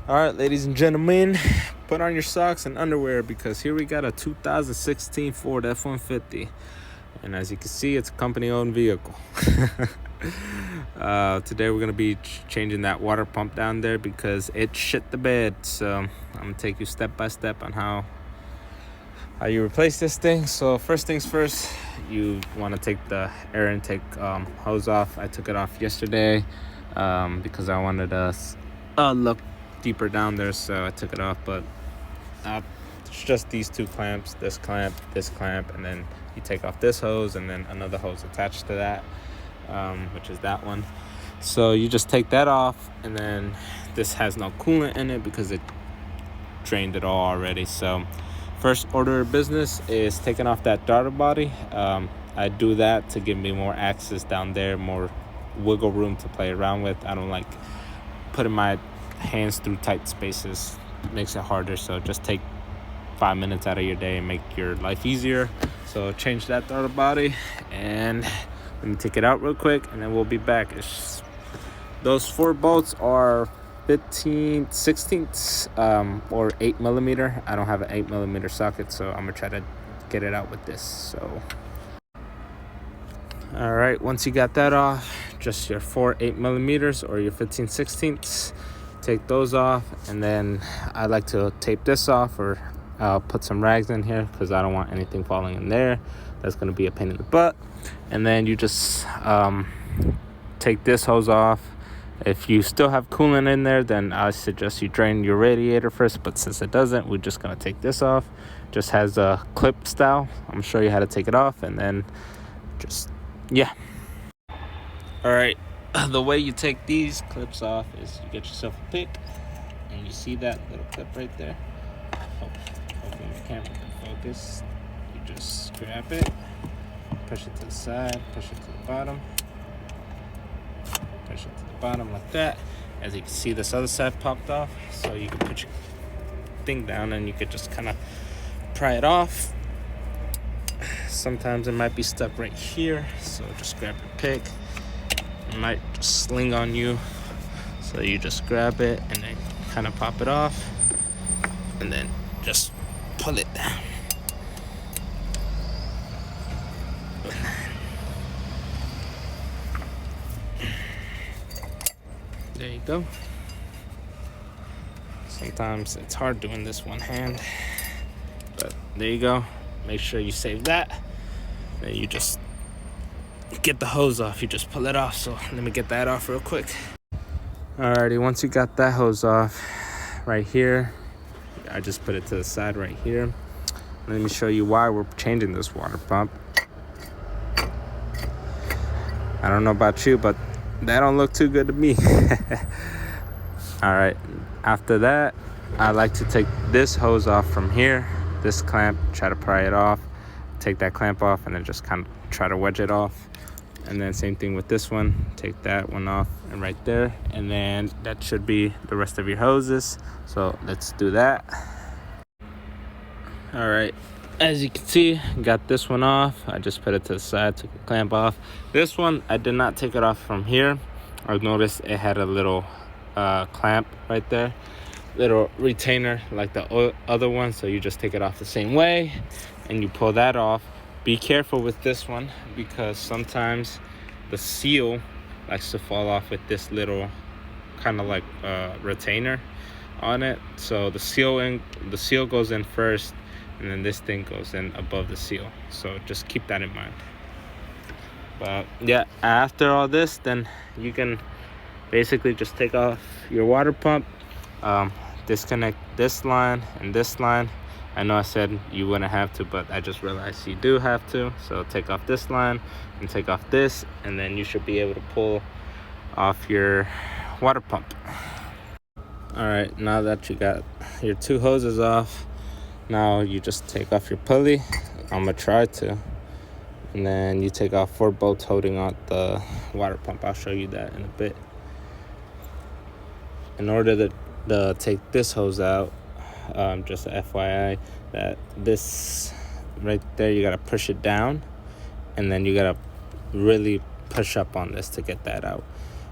All right, ladies and gentlemen, put on your socks and underwear because here we got a 2016 Ford F-150. And as you can see, it's a company-owned vehicle. Today we're going to be changing that water pump down there because it shit the bed. So I'm going to take you step by step on how you replace this thing. So first things first, you want to take the air intake hose off. I took it off yesterday because I wanted to look deeper down there, so I took it off. But it's just these two clamps, this clamp, and then you take off this hose and then another hose attached to that, which is that one. So you just take that off, and then this has no coolant in it because it drained it all already. So first order of business is taking off that throttle body. I do that to give me more access down there, more wiggle room to play around with. I don't like putting my hands through tight spaces. It makes it harder. So just take 5 minutes out of your day and make your life easier. So change that throttle body, and let me take it out real quick, and then we'll be back. Those 4 bolts are 15/16 or 8mm. I don't have an 8mm socket, so I'm gonna try to get it out with this. So all right, once you got that off, just your 4 8mm or your 15/16, take those off. And then I like to tape this off, or I'll put some rags in here because I don't want anything falling in there. That's going to be a pain in the butt. And then you just take this hose off. If you still have coolant in there, then I suggest you drain your radiator first, but since it doesn't, we're just going to take this off. Just has a clip style. I'm going to show you how to take it off, and then just all right, the way you take these clips off is you get yourself a pick, and you see that little clip right there. Hopefully the camera can focus. You just grab it, push it to the side, push it to the bottom, push it to the bottom like that. As you can see, this other side popped off, so you can put your thing down and you could just kind of pry it off. Sometimes it might be stuck right here, so just grab your pick. It might just sling on you, so you just grab it and then kind of pop it off, and then just pull it down. There you go. Sometimes it's hard doing this one hand, but there you go. Make sure you save that. Then you just get the hose off. You just pull it off. So let me get that off real quick. Alrighty, once you got that hose off right here, I just put it to the side right here. Let me show you why we're changing this water pump. I don't know about you, but that don't look too good to me. Alright, after that, I like to take this hose off from here, this clamp, try to pry it off, take that clamp off, and then just kind of try to wedge it off. And then same thing with this one, take that one off and right there, and then that should be the rest of your hoses. So let's do that. All right, as you can see, got this one off. I just put it to the side, took the clamp off. This one, I did not take it off from here. I've noticed it had a little clamp right there, little retainer like the other one, so you just take it off the same way and you pull that off. Be careful with this one because sometimes the seal likes to fall off with this little kind of like retainer on it. So the seal goes in first, and then this thing goes in above the seal. So just keep that in mind. But yeah, after all this, then you can basically just take off your water pump, disconnect this line and this line. I know I said you wouldn't have to, but I just realized you do have to. So take off this line and take off this, and then you should be able to pull off your water pump. All right, now that you got your 2 hoses off, now you just take off your pulley. I'm gonna try to. And then you take off 4 bolts holding on the water pump. I'll show you that in a bit. In order to take this hose out, just a FYI, that this right there, you gotta push it down, and then you gotta really push up on this to get that out.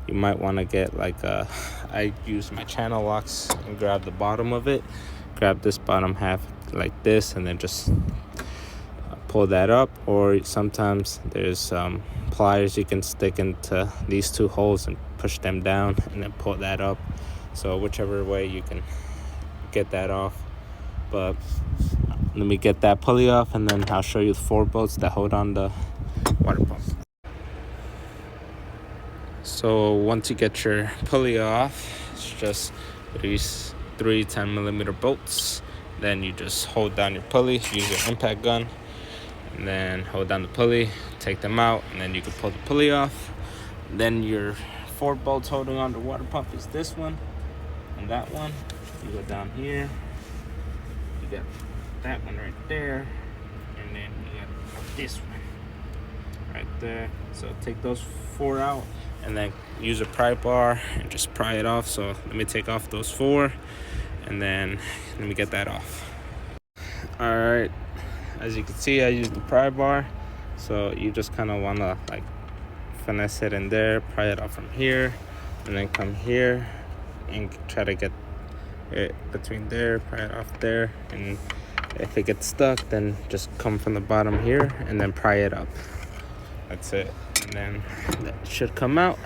you might want to get like I use my channel locks and grab the bottom of it, grab this bottom half like this, and then just pull that up. Or sometimes there's pliers you can stick into these two holes and push them down and then pull that up. So whichever way you can get that off. But let me get that pulley off, and then I'll show you the 4 bolts that hold on the water pump. So once you get your pulley off, it's just these 3 10mm bolts. Then you just hold down your pulley, use your impact gun, and then hold down the pulley, take them out, and then you can pull the pulley off. Then your 4 bolts holding on the water pump is this one and that one. You go down here, you got that one right there, and then you got this one right there. So take those 4 out, and then use a pry bar and just pry it off. So let me take off those 4, and then let me get that off. All right, as you can see, I use the pry bar. So you just kind of want to like finesse it in there, pry it off from here, and then come here and try to get it between there, pry it off there. And if it gets stuck, then just come from the bottom here and then pry it up. That's it. And then that should come out.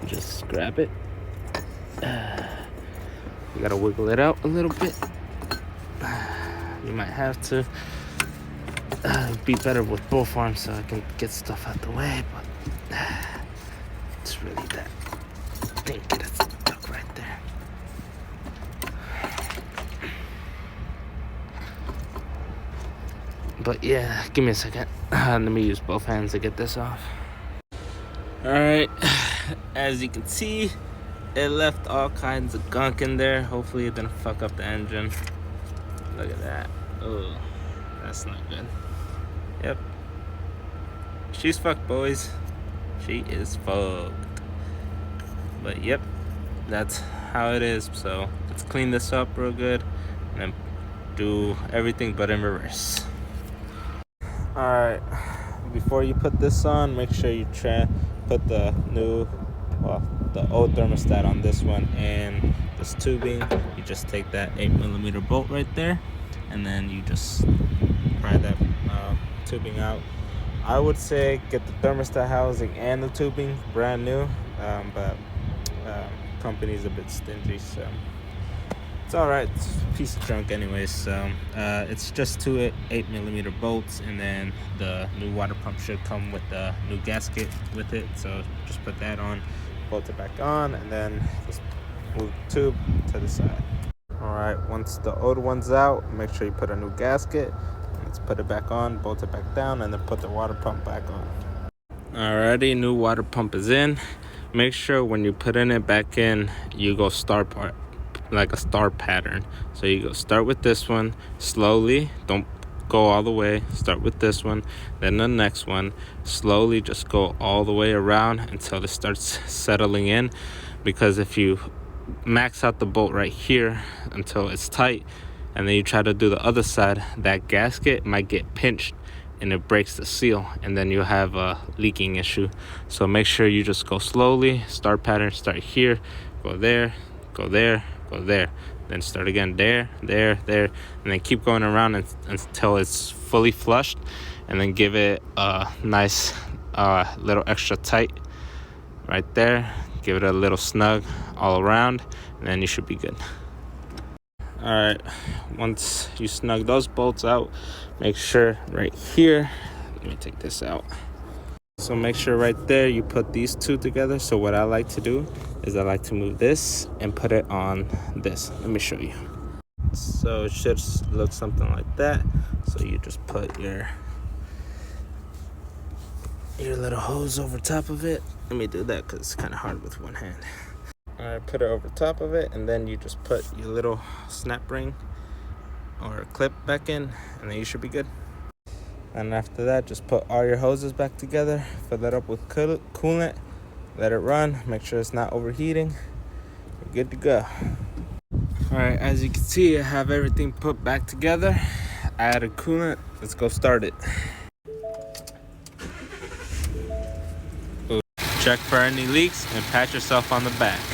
Just grab it. You gotta wiggle it out a little bit. You might have to be better with both arms so I can get stuff out the way, but it's really that thing that's stuck right there. But yeah, give me a second. Let me use both hands to get this off. Alright, as you can see, it left all kinds of gunk in there. Hopefully it didn't fuck up the engine. Look at that. Oh, that's not good. Yep. She's fucked, boys. She is fucked. But yep, that's how it is. So let's clean this up real good and then do everything but in reverse. Alright, before you put this on, make sure you put the old thermostat on this one, and this tubing, you just take that 8mm bolt right there, and then you just pry that tubing out. I would say get the thermostat housing and the tubing brand new, but company's a bit stingy, so it's all right. It's a piece of junk anyways. So it's just 2 8mm bolts, and then the new water pump should come with the new gasket with it. So just put that on, bolt it back on, and then just move the tube to the side. All right, once the old one's out, make sure you put a new gasket. Let's put it back on, bolt it back down, and then put the water pump back on. Alrighty, new water pump is in. Make sure when you put it back in, you go like a star pattern. So you go start with this one slowly, don't go all the way, start with this one, then the next one, slowly just go all the way around until it starts settling in. Because if you max out the bolt right here until it's tight, and then you try to do the other side, that gasket might get pinched and it breaks the seal, and then you'll have a leaking issue. So make sure you just go slowly, start pattern, start here, go there, go there, go there, then start again there, there, there, and then keep going around until it's fully flushed, and then give it a nice little extra tight right there. Give it a little snug all around, and then you should be good. All right, once you snug those bolts out, make sure right here, let me take this out. So make sure right there you put these two together. So what I like to do is I like to move this and put it on this. Let me show you. So it should look something like that. So you just put your little hose over top of it. Let me do that because it's kind of hard with one hand. All right, put it over top of it, and then you just put your little snap ring or clip back in, and then you should be good. And after that, just put all your hoses back together, fill that up with coolant, let it run, make sure it's not overheating. You're good to go. All right, as you can see, I have everything put back together. I added coolant. Let's go start it. Check for any leaks and pat yourself on the back.